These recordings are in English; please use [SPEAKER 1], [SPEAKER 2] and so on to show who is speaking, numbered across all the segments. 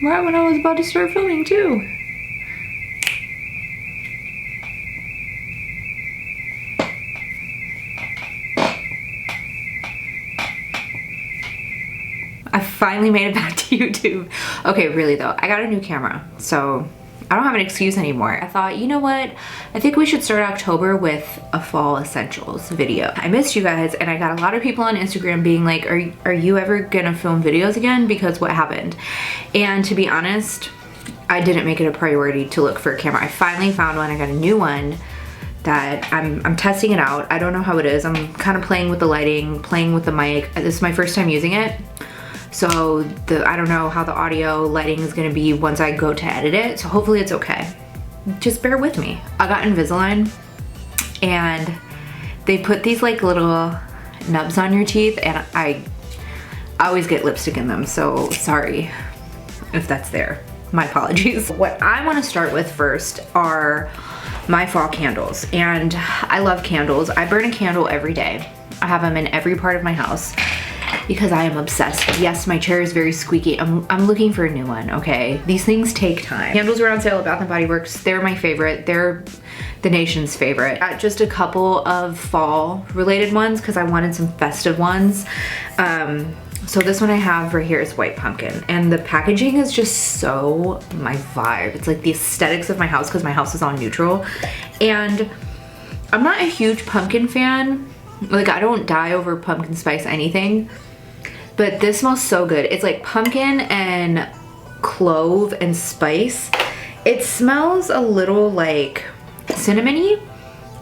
[SPEAKER 1] right when I was about to start filming too. I finally made it back to YouTube. Okay, really though, I got a new camera, so I don't have an excuse anymore. I thought, you know what? I think we should start October with a fall essentials video. I missed you guys, and I got a lot of people on Instagram being like, are you ever gonna film videos again? Because what happened? And to be honest, I didn't make it a priority to look for a camera. I finally found one. I got a new one that I'm testing it out. I don't know how it is. I'm kind of playing with the lighting, playing with the mic. This is my first time using it. So I don't know how the audio lighting is gonna be once I go to edit it. So hopefully it's okay. Just bear with me. I got Invisalign and they put these like little nubs on your teeth, and I always get lipstick in them. So sorry if that's there. My apologies. What I wanna start with first are my fall candles. And I love candles. I burn a candle every day. I have them in every part of my house, because I am obsessed. Yes, my chair is very squeaky. I'm looking for a new one, okay? These things take time. Candles were on sale at Bath & Body Works. They're my favorite. They're the nation's favorite. Got just a couple of fall related ones because I wanted some festive ones. So this one I have right here is White Pumpkin, and the packaging is just so my vibe. It's like the aesthetics of my house because my house is all neutral. And I'm not a huge pumpkin fan. Like, I don't die over pumpkin spice anything, but this smells so good. It's like pumpkin and clove and spice. It smells a little like cinnamony,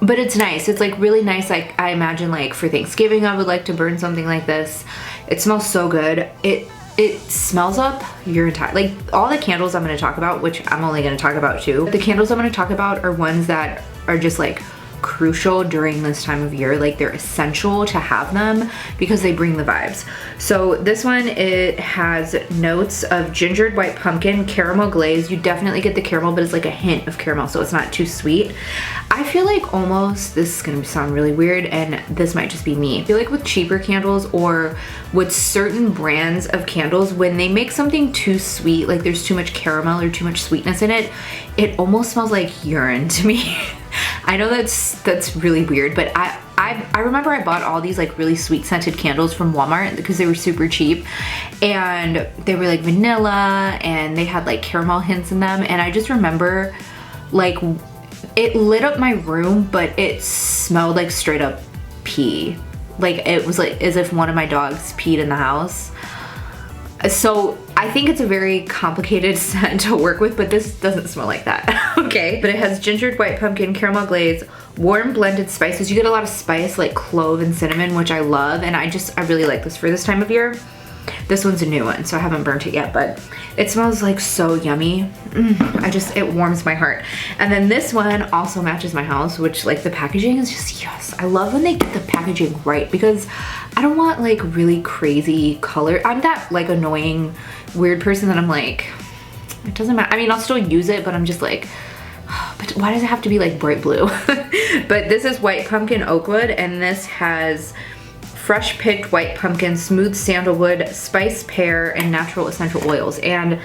[SPEAKER 1] but it's nice. It's like really nice. Like, I imagine like for Thanksgiving I would like to burn something like this. It smells so good. It smells up your entire, like all the candles I'm going to talk about, which I'm only going to talk about two. The candles I'm going to talk about are ones that are just like crucial during this time of year. Like, they're essential to have them because they bring the vibes. So this one, it has notes of gingered white pumpkin, caramel glaze. You definitely get the caramel, but it's like a hint of caramel, so it's not too sweet. I feel like almost, this is gonna sound really weird, and this might just be me. I feel like with cheaper candles or with certain brands of candles, when they make something too sweet, like there's too much caramel or too much sweetness in it, it almost smells like urine to me. I know that's really weird, but I remember I bought all these like really sweet scented candles from Walmart because they were super cheap, and they were like vanilla and they had like caramel hints in them, and I just remember like it lit up my room, but it smelled like straight up pee. Like, it was like as if one of my dogs peed in the house. So I think it's a very complicated scent to work with, but this doesn't smell like that. Okay, but it has gingered white pumpkin, caramel glaze, warm blended spices. You get a lot of spice like clove and cinnamon, which I love, and I really like this for this time of year. This one's a new one, so I haven't burnt it yet, but it smells like so yummy. It warms my heart. And then this one also matches my house, which like the packaging is just, yes. I love when they get the packaging right, because I don't want like really crazy color. I'm that like annoying weird person that I'm like, it doesn't matter. I mean, I'll still use it, but I'm just like, but why does it have to be like bright blue? But this is White Pumpkin Oakwood, and this has fresh picked white pumpkin, smooth sandalwood, spice pear, and natural essential oils. And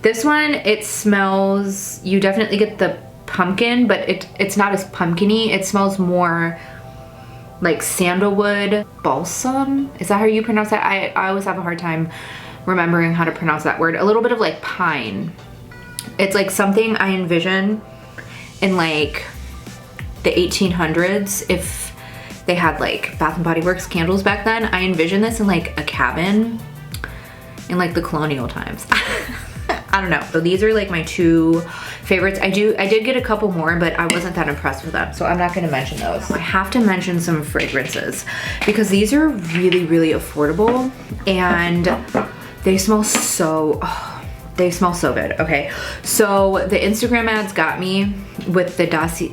[SPEAKER 1] this one, it smells, you definitely get the pumpkin, but it's not as pumpkin-y. It smells more like sandalwood balsam. Is that how you pronounce that? I always have a hard time remembering how to pronounce that word. A little bit of like pine. It's like something I envision in like the 1800s, if they had like Bath & Body Works candles back then. I envision this in like a cabin in like the colonial times. I don't know. So these are like my two favorites. I did get a couple more, but I wasn't that impressed with them, so I'm not gonna mention those. I have to mention some fragrances because these are really, really affordable, and they smell so, they smell so good. Okay, so the Instagram ads got me with the Dossier.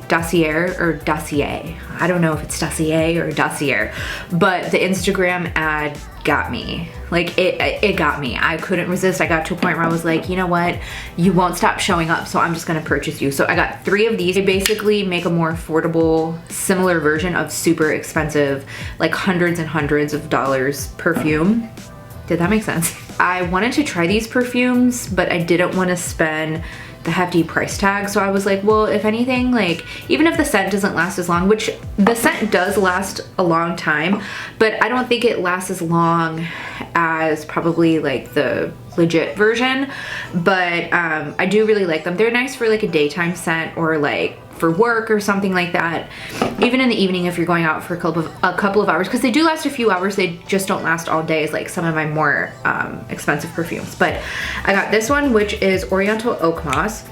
[SPEAKER 1] I don't know if it's Dossier or Dossier, but the Instagram ad got me. Like, it got me. I couldn't resist. I got to a point where I was like, you know what? You won't stop showing up, so I'm just gonna purchase you. So I got 3 of these. They basically make a more affordable, similar version of super expensive, like hundreds and hundreds of dollars perfume. Did that make sense? I wanted to try these perfumes, but I didn't want to spend the hefty price tag. So I was like, well, if anything, like, even if the scent doesn't last as long, which the scent does last a long time, but I don't think it lasts as long as probably like the legit version. But I do really like them. They're nice for like a daytime scent or like for work or something like that. Even in the evening if you're going out for a couple of hours, because they do last a few hours, they just don't last all day as like some of my more expensive perfumes. But I got this one, which is Oriental Oakmoss,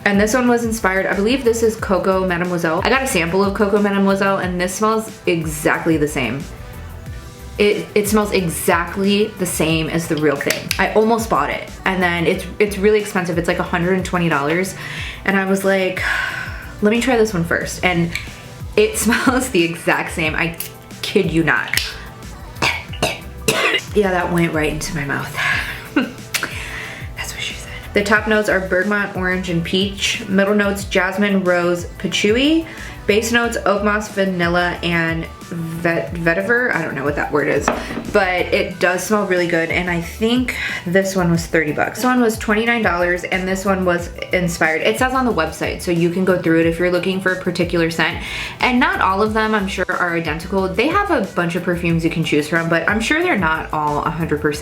[SPEAKER 1] and this one was inspired, I believe this is Coco Mademoiselle. I got a sample of Coco Mademoiselle, and this smells exactly the same. It smells exactly the same as the real thing. I almost bought it, and then it's really expensive. It's like $120, and I was like, let me try this one first. And it smells the exact same. I kid you not. Yeah, that went right into my mouth. That's what she said. The top notes are bergamot, orange, and peach. Middle notes, jasmine, rose, patchouli. Base notes, oak moss, vanilla, and vetiver. I don't know what that word is, but it does smell really good. And I think this one was 30 bucks. This one was $29, and this one was inspired. It says on the website, so you can go through it if you're looking for a particular scent. And not all of them, I'm sure, are identical. They have a bunch of perfumes you can choose from, but I'm sure they're not all 100%.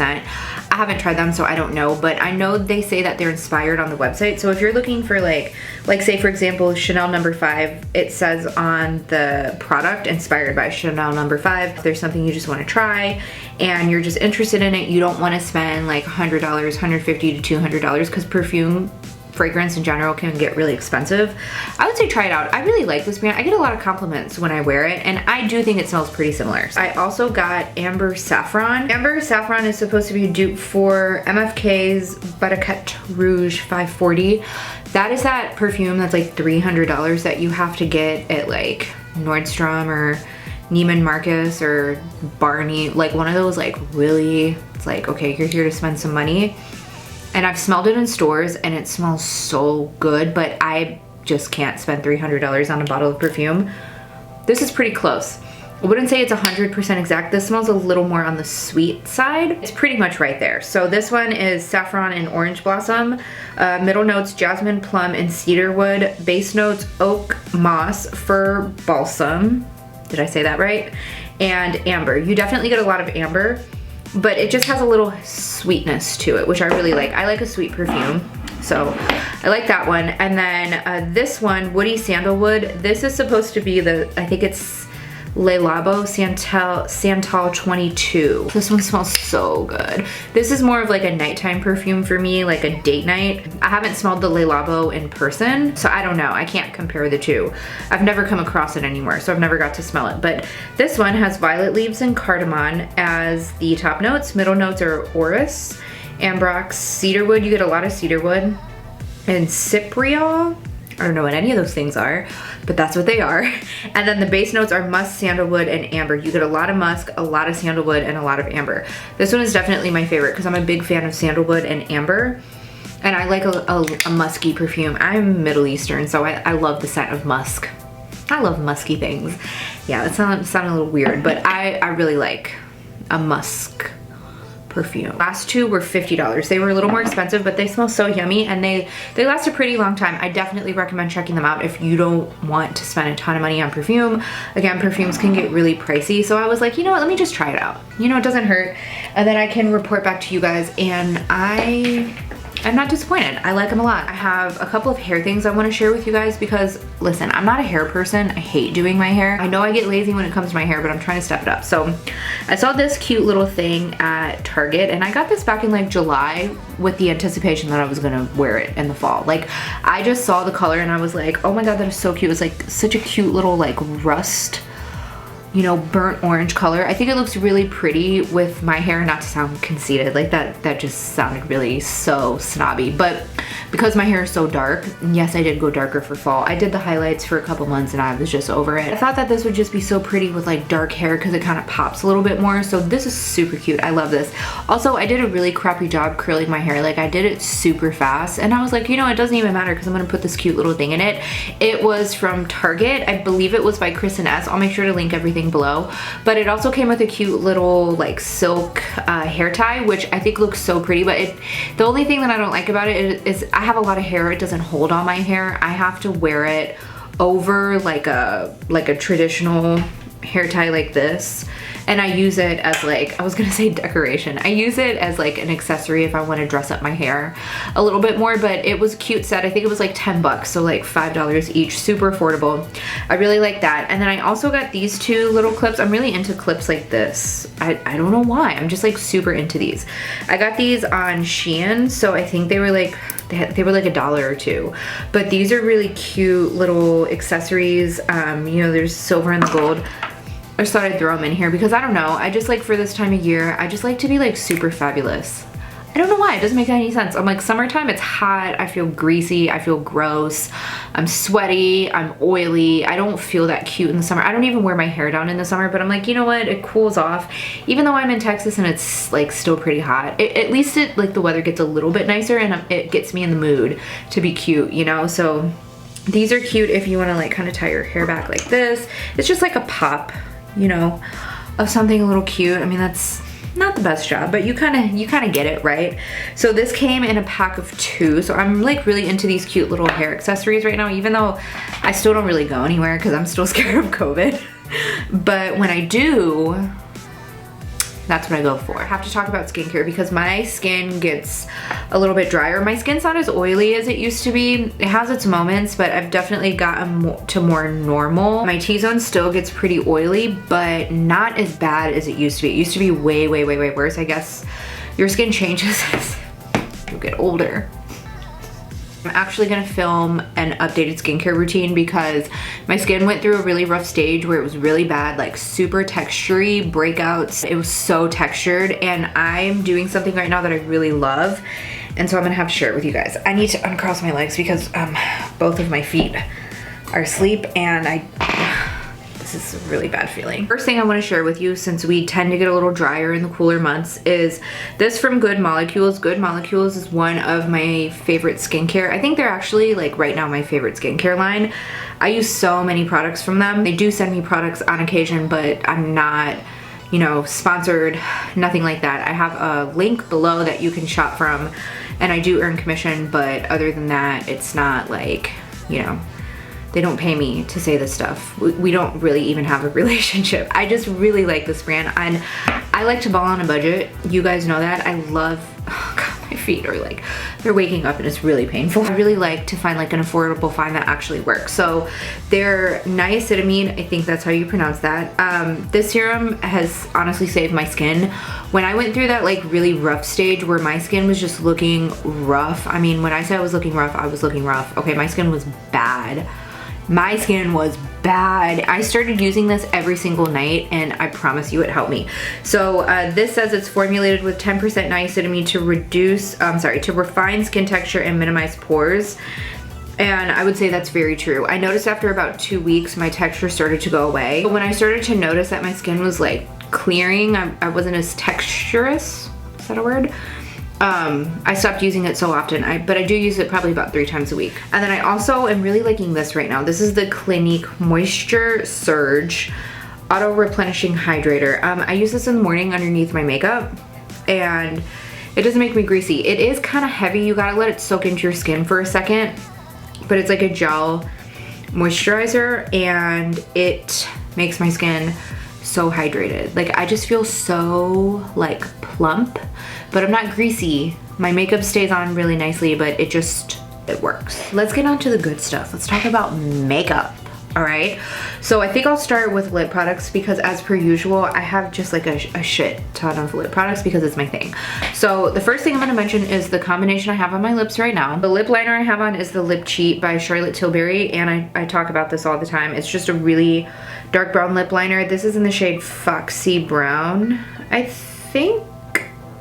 [SPEAKER 1] I haven't tried them, so I don't know, but I know they say that they're inspired on the website. So if you're looking for like say for example, Chanel No. 5, it says on the product, inspired by Chanel No. 5. If there's something you just want to try and you're just interested in it, you don't want to spend like $100, $150 to $200, because perfume fragrance in general can get really expensive. I would say try it out. I really like this brand. I get a lot of compliments when I wear it, and I do think it smells pretty similar. I also got Amber Saffron. Amber Saffron is supposed to be a dupe for MFK's Buttercut Rouge 540. That is that perfume that's like $300 that you have to get at like Nordstrom or Neiman Marcus or Barney, like one of those like really, it's like, okay, you're here to spend some money. And I've smelled it in stores and it smells so good, but I just can't spend $300 on a bottle of perfume. This is pretty close. I wouldn't say it's 100% exact. This smells a little more on the sweet side. It's pretty much right there. So this one is saffron and orange blossom. Middle notes, jasmine, plum, and cedarwood. Base notes, oak, moss, fir, balsam. Did I say that right? And amber. You definitely get a lot of amber, but it just has a little sweetness to it, which I really like. I like a sweet perfume, so I like that one. And then this one, Woody Sandalwood. This is supposed to be the, I think it's Le Labo Santal 22. This one smells so good. This is more of like a nighttime perfume for me, like a date night. I haven't smelled the Le Labo in person, so I don't know. I can't compare the two. I've never come across it anymore, so I've never got to smell it. But this one has violet leaves and cardamom as the top notes. Middle notes are orris, ambrox, cedarwood. You get a lot of cedarwood. And cypriol. I don't know what any of those things are, but that's what they are. And then the base notes are musk, sandalwood, and amber. You get a lot of musk, a lot of sandalwood, and a lot of amber. This one is definitely my favorite because I'm a big fan of sandalwood and amber. And I like a musky perfume. I'm Middle Eastern, so I love the scent of musk. I love musky things. Yeah, that sounded a little weird, but I really like a musk perfume. Last two were $50. They were a little more expensive, but they smell so yummy, and they last a pretty long time. I definitely recommend checking them out if you don't want to spend a ton of money on perfume. Again, perfumes can get really pricey, so I was like, you know what, let me just try it out. You know, it doesn't hurt, and then I can report back to you guys, and I'm not disappointed. I like them a lot. I have a couple of hair things I want to share with you guys because, listen, I'm not a hair person. I hate doing my hair. I know I get lazy when it comes to my hair, but I'm trying to step it up. So I saw this cute little thing at Target, and I got this back in like July with the anticipation that I was gonna wear it in the fall. Like, I just saw the color and I was like, oh my God, that is so cute. It was like such a cute little like rust, you know, burnt orange color. I think it looks really pretty with my hair, not to sound conceited, like that just sounded really so snobby, but because my hair is so dark. And yes, I did go darker for fall. I did the highlights for a couple months and I was just over it. I thought that this would just be so pretty with like dark hair because it kind of pops a little bit more. So this is super cute. I love this. Also, I did a really crappy job curling my hair. Like I did it super fast and I was like, you know, it doesn't even matter because I'm gonna put this cute little thing in it. It was from Target. I believe it was by Kristin. I'll make sure to link everything below. But it also came with a cute little like silk hair tie, which I think looks so pretty. But the only thing that I don't like about it is I have a lot of hair. It doesn't hold on my hair. I have to wear it over like a traditional hair tie like this, and I use it as like, I was gonna say decoration. I use it as like an accessory if I want to dress up my hair a little bit more. But it was a cute set. I think it was like 10 bucks, so like $5 each, super affordable. I really like that. And then I also got these two little clips. I'm really into clips like this. I don't know why, I'm just like super into these. I got these on Shein, so I think they were like $1 or $2. But these are really cute little accessories. You know, there's silver and the gold. I just thought I'd throw them in here because I don't know, I just like for this time of year, I just like to be like super fabulous. I don't know why, it doesn't make any sense. I'm like, summertime, it's hot, I feel greasy, I feel gross, I'm sweaty, I'm oily, I don't feel that cute in the summer. I don't even wear my hair down in the summer, but I'm like, you know what, it cools off. Even though I'm in Texas and it's like still pretty hot, at least it like the weather gets a little bit nicer and it gets me in the mood to be cute, you know? So these are cute if you wanna like kind of tie your hair back like this. It's just like a pop, you know, of something a little cute. I mean, that's not the best job, but you kind of get it, right? So this came in a pack of 2. So I'm like really into these cute little hair accessories right now, even though I still don't really go anywhere because I'm still scared of COVID. But when I do, that's what I go for. I have to talk about skincare because my skin gets a little bit drier. My skin's not as oily as it used to be. It has its moments, but I've definitely gotten to more normal. My T-zone still gets pretty oily, but not as bad as it used to be. It used to be way, way, way, way worse. I guess your skin changes as you get older. I'm actually gonna film an updated skincare routine because my skin went through a really rough stage where it was really bad, like super textury breakouts. It was so textured, and I'm doing something right now that I really love, and so I'm gonna have to share it with you guys. I need to uncross my legs because both of my feet are asleep, and this is a really bad feeling. First thing I want to share with you, since we tend to get a little drier in the cooler months, is this from Good Molecules. Good Molecules is one of my favorite skincare. I think they're actually like right now my favorite skincare line. I use so many products from them. They do send me products on occasion, but I'm not, you know, sponsored, nothing like that. I have a link below that you can shop from, and I do earn commission, but other than that, it's not like, you know, they don't pay me to say this stuff. We don't really even have a relationship. I just really like this brand, and I like to ball on a budget. You guys know that. I love, oh God, my feet are like, they're waking up and it's really painful. I really like to find like an affordable find that actually works. So their niacinamide, I think that's how you pronounce that. This serum has honestly saved my skin. When I went through that like really rough stage where my skin was just looking rough. I mean, when I say I was looking rough, I was looking rough. Okay, my skin was bad. My skin was bad. I started using this every single night, and I promise you it helped me. So this says it's formulated with 10% niacinamide to refine skin texture and minimize pores. And I would say that's very true. I noticed after about 2 weeks, my texture started to go away. But when I started to notice that my skin was like clearing, I wasn't as texturous, is that a word? I stopped using it so often, but I do use it probably about 3 times a week. And then I also am really liking this right now. This is the Clinique Moisture Surge Auto Replenishing Hydrator. I use this in the morning underneath my makeup, and it doesn't make me greasy. It is kind of heavy. You gotta let it soak into your skin for a second, but it's like a gel moisturizer, and it makes my skin so hydrated. Like, I just feel so like plump, but I'm not greasy. My makeup stays on really nicely, but it works. Let's get on to the good stuff. Let's talk about makeup. All right, so I think I'll start with lip products because, as per usual, I have just like a shit ton of lip products because it's my thing. So the first thing I'm gonna mention is the combination I have on my lips right now. The lip liner I have on is the Lip Cheat by Charlotte Tilbury, and I talk about this all the time. It's just a really dark brown lip liner. This is in the shade Foxy Brown, I think.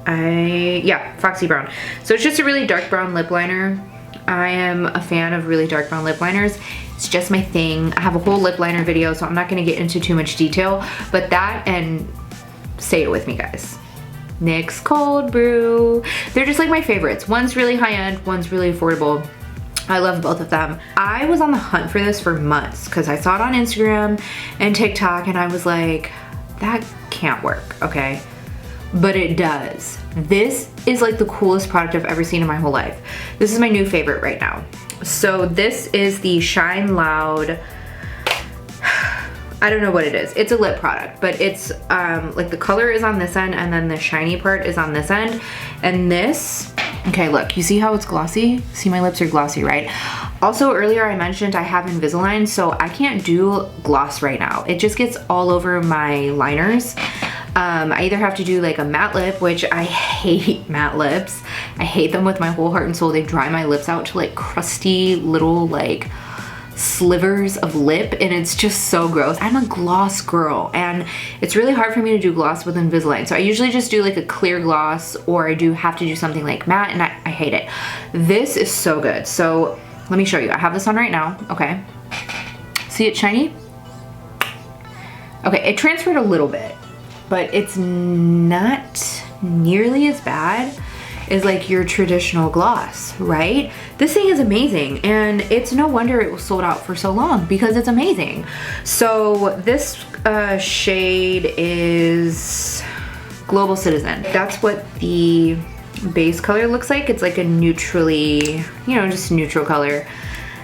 [SPEAKER 1] Yeah, Foxy Brown. So it's just a really dark brown lip liner. I am a fan of really dark brown lip liners. It's just my thing. I have a whole lip liner video, so I'm not gonna get into too much detail, but that, and say it with me, guys, NYX Cold Brew. They're just like my favorites. One's really high-end, one's really affordable. I love both of them. I was on the hunt for this for months because I saw it on Instagram and TikTok, and I was like, that can't work, okay? But it does. This is like the coolest product I've ever seen in my whole life. This is my new favorite right now. So this is the Shine Loud, I don't know what it is. It's a lip product, but it's like the color is on this end and then the shiny part is on this end. And this, okay, look, you see how it's glossy? See, my lips are glossy, right? Also, earlier I mentioned I have Invisalign, so I can't do gloss right now. It just gets all over my liners. I either have to do like a matte lip, which I hate matte lips. I hate them with my whole heart and soul. They dry my lips out to like crusty little like slivers of lip, and it's just so gross. I'm a gloss girl, and it's really hard for me to do gloss with Invisalign. So I usually just do like a clear gloss, or I do have to do something like matte, and I hate it. This is so good. So let me show you. I have this on right now, okay? See it shiny? Okay, it transferred a little bit, but it's not nearly as bad as like your traditional gloss, right? This thing is amazing, and it's no wonder it was sold out for so long because it's amazing. So this shade is Global Citizen. That's what the base color looks like. It's like a neutrally, you know, just neutral color.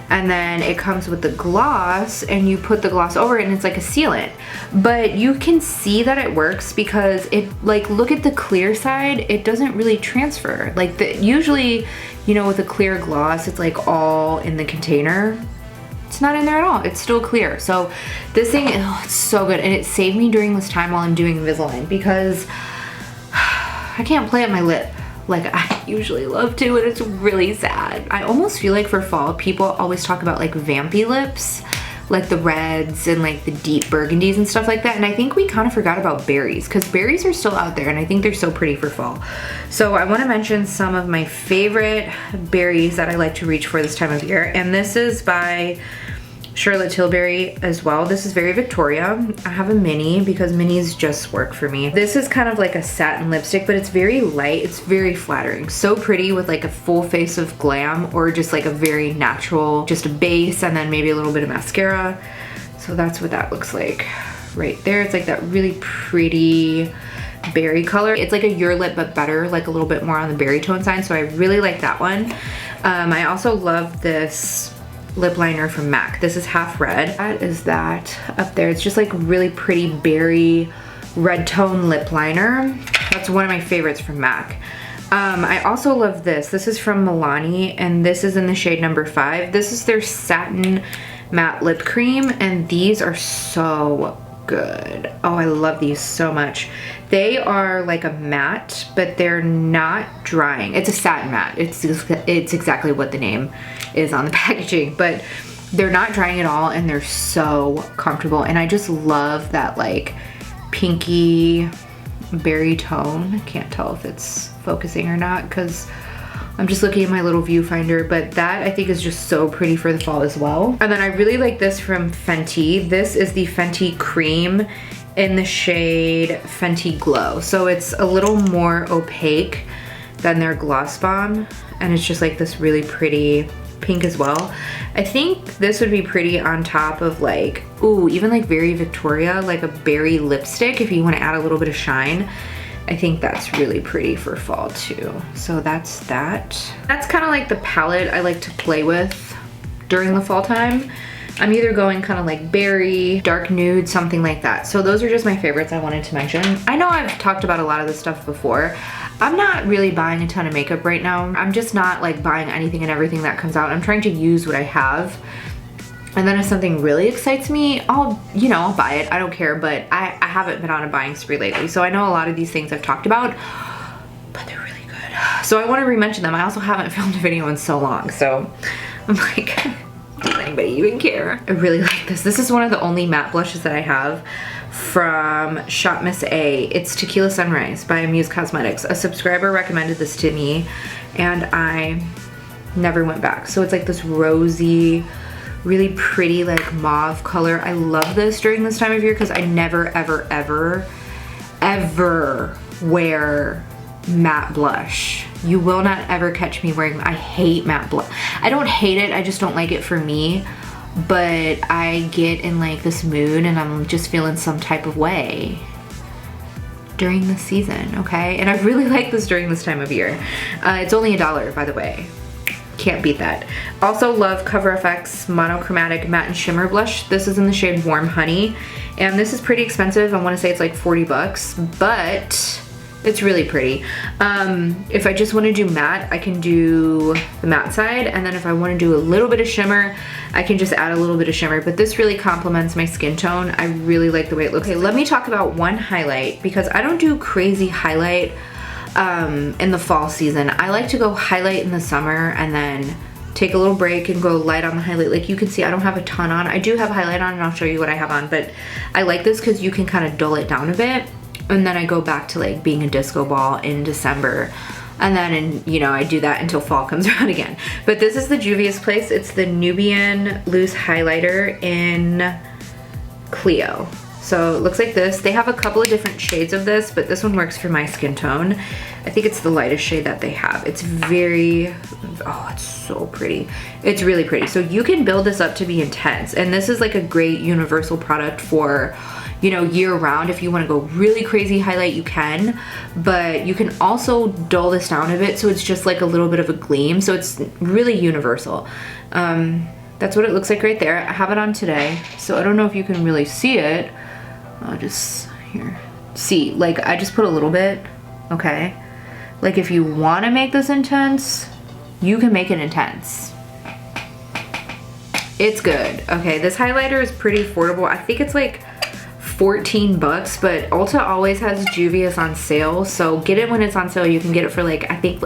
[SPEAKER 1] And then it comes with the gloss, and you put the gloss over it and it's like a sealant. But you can see that it works because it, like, look at the clear side, it doesn't really transfer. Like usually, you know, with a clear gloss, it's like all in the container. It's not in there at all, it's still clear. So this thing, oh, it's so good. And it saved me during this time while I'm doing Invisalign because I can't play at my lip like I usually love to, and it's really sad. I almost feel like for fall, people always talk about like vampy lips, like the reds and like the deep burgundies and stuff like that. And I think we kind of forgot about berries, because berries are still out there and I think they're so pretty for fall. So I want to mention some of my favorite berries that I like to reach for this time of year. And this is by Charlotte Tilbury as well. This is very Victoria. I have a mini because minis just work for me. This is kind of like a satin lipstick, but it's very light. It's very flattering. So pretty with like a full face of glam, or just like a very natural, just a base and then maybe a little bit of mascara. So that's what that looks like right there. It's like that really pretty berry color. It's like a Your Lip but better, like a little bit more on the berry tone side. So I really like that one. I also love this lip liner from MAC. This is Half Red. That is that up there. It's just like really pretty berry red tone lip liner. That's one of my favorites from MAC. I also love this. This is from Milani, and this is in the shade number 5. This is their Satin Matte Lip Cream, and these are so good. Oh, I love these so much. They are like a matte, but they're not drying. It's a satin matte. It's exactly what the name is on the packaging, but they're not drying at all, and they're so comfortable. And I just love that like pinky berry tone. I can't tell if it's focusing or not because I'm just looking at my little viewfinder, but that I think is just so pretty for the fall as well. And then I really like this from Fenty. This is the Fenty Cream in the shade Fenty Glow. So it's a little more opaque than their Gloss Bomb, and it's just like this really pretty pink as well. I think this would be pretty on top of like, ooh, even like very Victoria, like a berry lipstick if you want to add a little bit of shine. I think that's really pretty for fall too. So that's that. That's kind of like the palette I like to play with during the fall time. I'm either going kind of like berry, dark nude, something like that. So those are just my favorites I wanted to mention. I know I've talked about a lot of this stuff before. I'm not really buying a ton of makeup right now. I'm just not like buying anything and everything that comes out. I'm trying to use what I have. And then if something really excites me, I'll buy it. I don't care, but I haven't been on a buying spree lately. So I know a lot of these things I've talked about, but they're really good. So I want to re-mention them. I also haven't filmed a video in so long. So I'm like, does anybody even care? I really like this. This is one of the only matte blushes that I have from Shop Miss A. It's Tequila Sunrise by Amuse Cosmetics. A subscriber recommended this to me, and I never went back. So it's like this rosy, really pretty like mauve color. I love this during this time of year because I never ever ever ever wear matte blush. You will not ever catch me wearing, I hate matte blush. I don't hate it, I just don't like it for me, but I get in like this mood and I'm just feeling some type of way during the season, okay? And I really like this during this time of year. It's only $1, by the way. Can't beat that. Also love Cover FX Monochromatic Matte and Shimmer Blush. This is in the shade Warm Honey. And this is pretty expensive. I wanna say it's like 40 bucks, but it's really pretty. If I just wanna do matte, I can do the matte side. And then if I wanna do a little bit of shimmer, I can just add a little bit of shimmer. But this really complements my skin tone. I really like the way it looks. Okay, let me talk about one highlight because I don't do crazy highlight in the fall season. I like to go highlight in the summer and then take a little break and go light on the highlight. Like you can see, I don't have a ton on. I do have highlight on and I'll show you what I have on, but I like this because you can kind of dull it down a bit. And then I go back to like being a disco ball in December. And then, you know, I do that until fall comes around again. But this is the Juvia's Place. It's the Nubian Loose Highlighter in Clio. So it looks like this. They have a couple of different shades of this, but this one works for my skin tone. I think it's the lightest shade that they have. It's very, oh, it's so pretty. It's really pretty. So you can build this up to be intense. And this is like a great universal product for, you know, year round. If you wanna go really crazy highlight, you can, but you can also dull this down a bit so it's just like a little bit of a gleam. So it's really universal. That's what it looks like right there. I have it on today, so I don't know if you can really see it. I'll just, here. See, like I just put a little bit, okay? Like if you wanna make this intense, you can make it intense. It's good. Okay, this highlighter is pretty affordable. I think it's like 14 bucks, but Ulta always has Juvia's on sale, so get it when it's on sale. You can get it for like, I think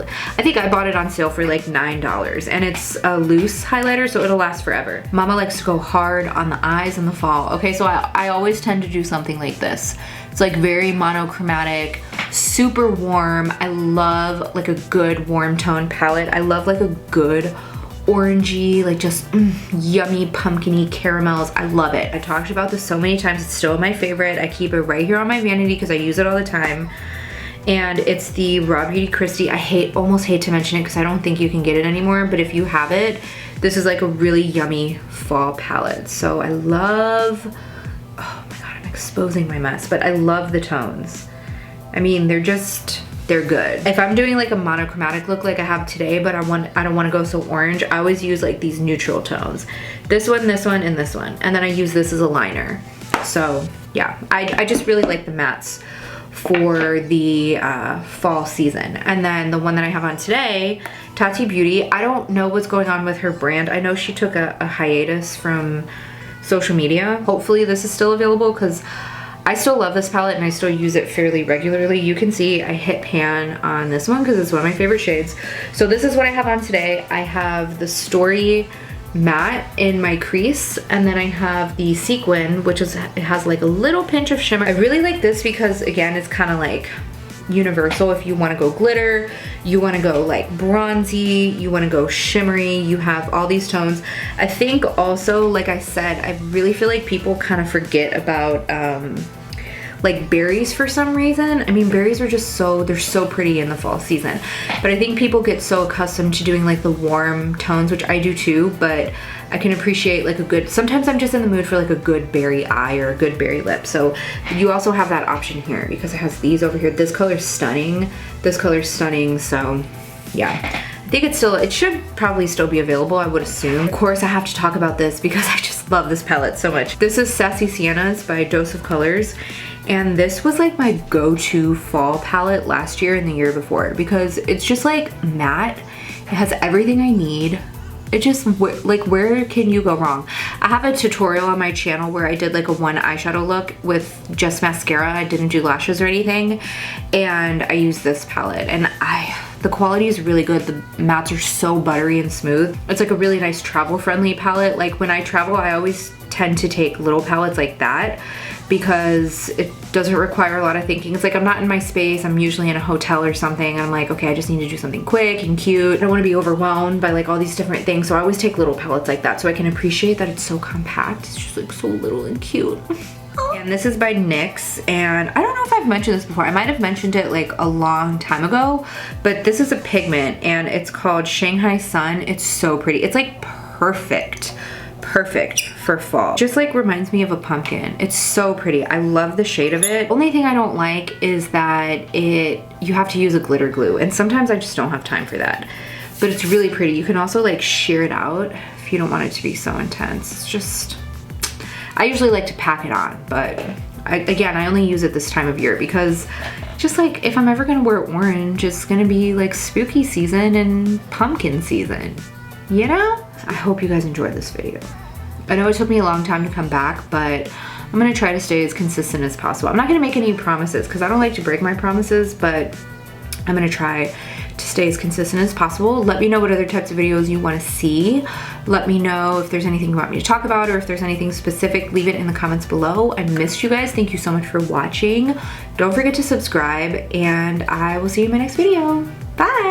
[SPEAKER 1] I bought it on sale for like $9, and it's a loose highlighter, so it'll last forever. Mama likes to go hard on the eyes in the fall. Okay, so I always tend to do something like this. It's like very monochromatic, super warm. I love like a good warm tone palette. I love like a good orangey, like just yummy pumpkiny caramels. I love it. I talked about this so many times. It's still my favorite. I keep it right here on my vanity because I use it all the time. And it's the Raw Beauty Christie. I almost hate to mention it because I don't think you can get it anymore, but if you have it, this is like a really yummy fall palette. So I love, oh my God, I'm exposing my mess, but I love the tones. I mean, they're good. If I'm doing like a monochromatic look like I have today, but I don't want to go so orange, I always use like these neutral tones. This one, and this one. And then I use this as a liner. So yeah, I just really like the mattes for the fall season. And then the one that I have on today, Tati Beauty, I don't know what's going on with her brand. I know she took a hiatus from social media. Hopefully this is still available because I still love this palette and I still use it fairly regularly. You can see I hit pan on this one because it's one of my favorite shades. So this is what I have on today. I have the Story Matte in my crease, and then I have the Sequin, which it has like a little pinch of shimmer. I really like this because again, it's kind of like universal. If you want to go glitter, you want to go like bronzy, you want to go shimmery, you have all these tones. I think also, like I said, I really feel like people kind of forget about like berries for some reason. I mean, berries are just they're so pretty in the fall season, but I think people get so accustomed to doing like the warm tones, which I do too, but I can appreciate like sometimes I'm just in the mood for like a good berry eye or a good berry lip. So you also have that option here because it has these over here. This color's stunning. This color's stunning. So yeah, I think it should probably still be available, I would assume. Of course, I have to talk about this because I just love this palette so much. This is Sassy Siennas by Dose of Colors. And this was like my go-to fall palette last year and the year before because it's just like matte. It has everything I need. It just, like, where can you go wrong? I have a tutorial on my channel where I did like a one eyeshadow look with just mascara. I didn't do lashes or anything. And I used this palette and the quality is really good. The mattes are so buttery and smooth. It's like a really nice travel friendly palette. Like when I travel, I always tend to take little palettes like that because it doesn't require a lot of thinking. It's like I'm not in my space, I'm usually in a hotel or something, and I'm like, okay, I just need to do something quick and cute. I don't want to be overwhelmed by like all these different things, so I always take little palettes like that so I can appreciate that it's so compact. It's just like so little and cute. And this is by NYX, and I don't know if I've mentioned this before. I might have mentioned it like a long time ago, but this is a pigment and it's called Shanghai Sun. It's so pretty. It's like perfect for fall. Just like reminds me of a pumpkin. It's so pretty. I love the shade of it. Only thing I don't like is that you have to use a glitter glue, and sometimes I just don't have time for that. But it's really pretty. You can also like shear it out if you don't want it to be so intense. It's just, I usually like to pack it on, but again, I only use it this time of year because just like if I'm ever gonna wear orange, it's gonna be like spooky season and pumpkin season, you know? I hope you guys enjoyed this video. I know it took me a long time to come back, but I'm gonna try to stay as consistent as possible. I'm not gonna make any promises because I don't like to break my promises, but I'm gonna try to stay as consistent as possible. Let me know what other types of videos you want to see. Let me know if there's anything you want me to talk about or if there's anything specific. Leave it in the comments below. I missed you guys. Thank you so much for watching. Don't forget to subscribe, and I will see you in my next video. Bye!